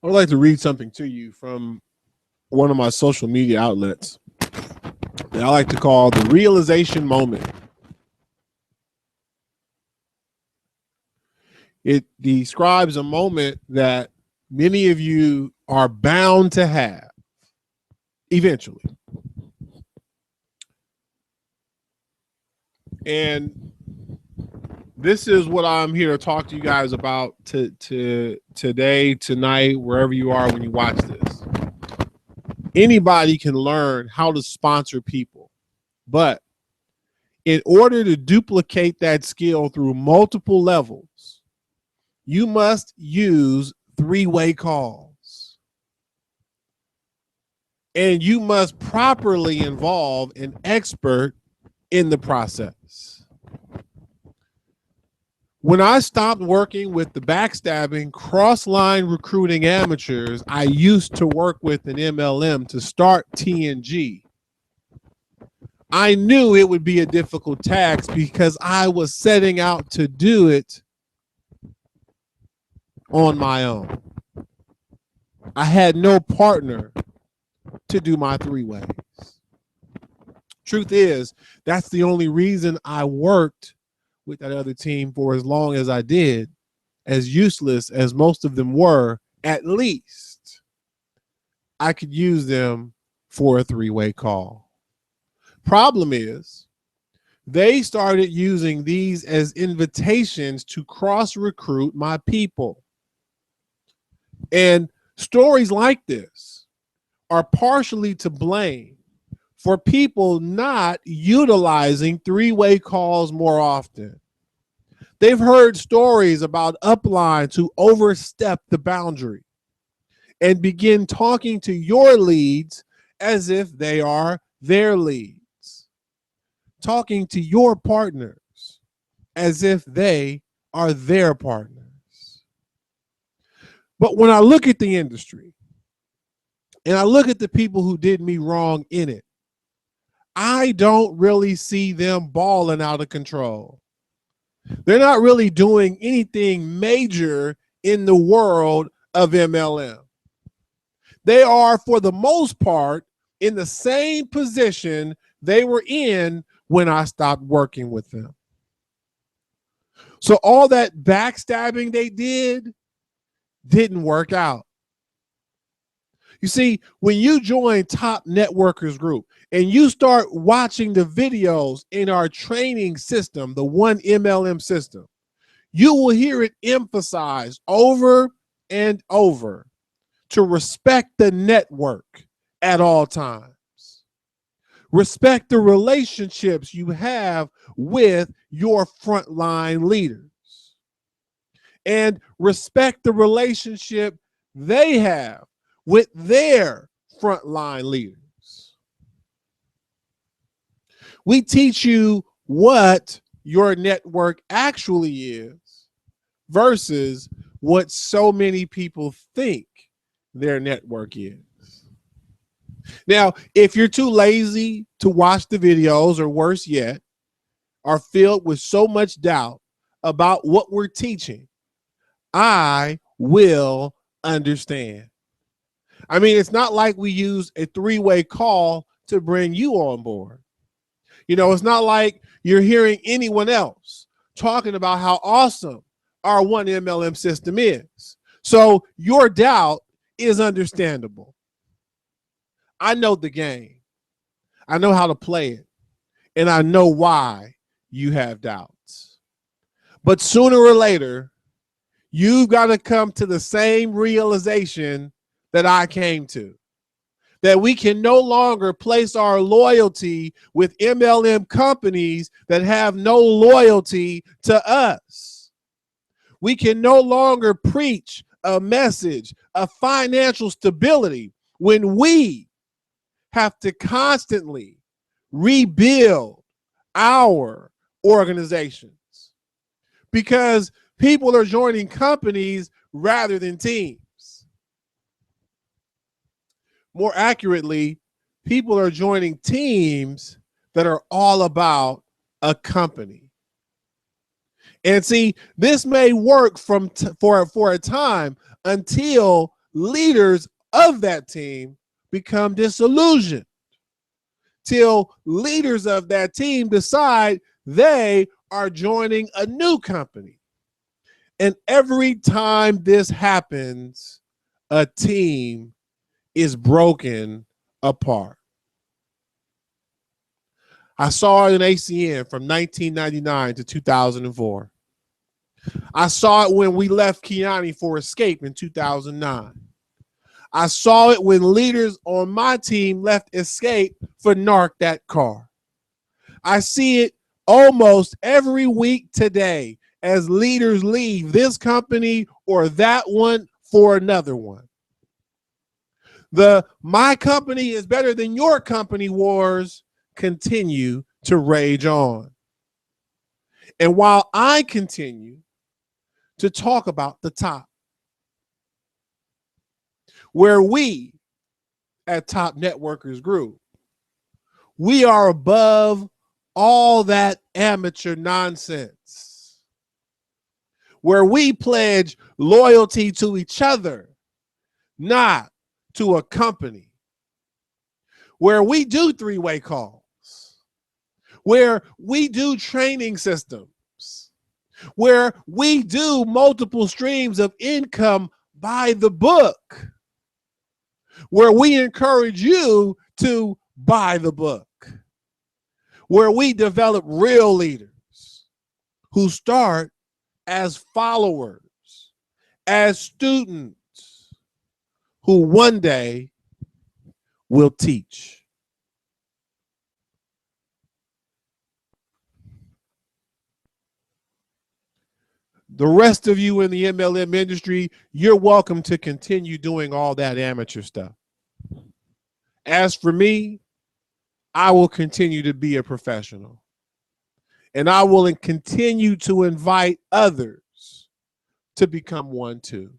I would like to read something to you from one of my social media outlets that I like to call the realization moment. It describes a moment that many of you are bound to have eventually. And this is what I'm here to talk to you guys about today, tonight, wherever you are when you watch this. Anybody can learn how to sponsor people, but in order to duplicate that skill through multiple levels, you must use three-way calls. And you must properly involve an expert in the process. When I stopped working with the backstabbing, cross-line recruiting amateurs I used to work with in MLM to start TNG, I knew it would be a difficult task because I was setting out to do it on my own. I had no partner to do my three ways. Truth is, that's the only reason I worked with that other team for as long as I did, as useless as most of them were. At least I could use them for a three-way call. Problem is, they started using these as invitations to cross-recruit my people. And stories like this are partially to blame for people not utilizing three-way calls more often. They've heard stories about uplines who overstep the boundary and begin talking to your leads as if they are their leads, talking to your partners as if they are their partners. But when I look at the industry and I look at the people who did me wrong in it, I don't really see them balling out of control. They're not really doing anything major in the world of MLM. They are, for the most part, in the same position they were in when I stopped working with them. So all that backstabbing they didn't work out. You see, when you join Top Networkers Group and you start watching the videos in our training system, the One MLM system, you will hear it emphasized over and over to respect the network at all times. Respect the relationships you have with your frontline leaders. And respect the relationship they have with their frontline leaders. We teach you what your network actually is versus what so many people think their network is. Now, if you're too lazy to watch the videos, or worse yet, are filled with so much doubt about what we're teaching, I will understand. I mean, it's not like we use a three-way call to bring you on board. You know, it's not like you're hearing anyone else talking about how awesome our One MLM system is. So your doubt is understandable. I know the game. I know how to play it. And I know why you have doubts. But sooner or later, you've got to come to the same realization that I came to, that we can no longer place our loyalty with MLM companies that have no loyalty to us. We can no longer preach a message of financial stability when we have to constantly rebuild our organizations because people are joining companies rather than teams. More accurately, people are joining teams that are all about a company. And see, this may work for a time until leaders of that team become disillusioned, till leaders of that team decide they are joining a new company. And every time this happens, a team is broken apart. I saw it in ACN from 1999 to 2004. I saw it when we left Kiani for Escape in 2009. I saw it when leaders on my team left Escape for Narc That Car. I see it almost every week today as leaders leave this company or that one for another one. The my company is better than your company wars continue to rage on. And while I continue to talk about the top, where we at Top Networkers Group, we are above all that amateur nonsense, where we pledge loyalty to each other, not to a company, where we do three-way calls, where we do training systems, where we do multiple streams of income by the book, where we encourage you to buy the book, where we develop real leaders who start as followers, as students, who one day will teach. The rest of you in the MLM industry, you're welcome to continue doing all that amateur stuff. As for me, I will continue to be a professional. And I will continue to invite others to become one too.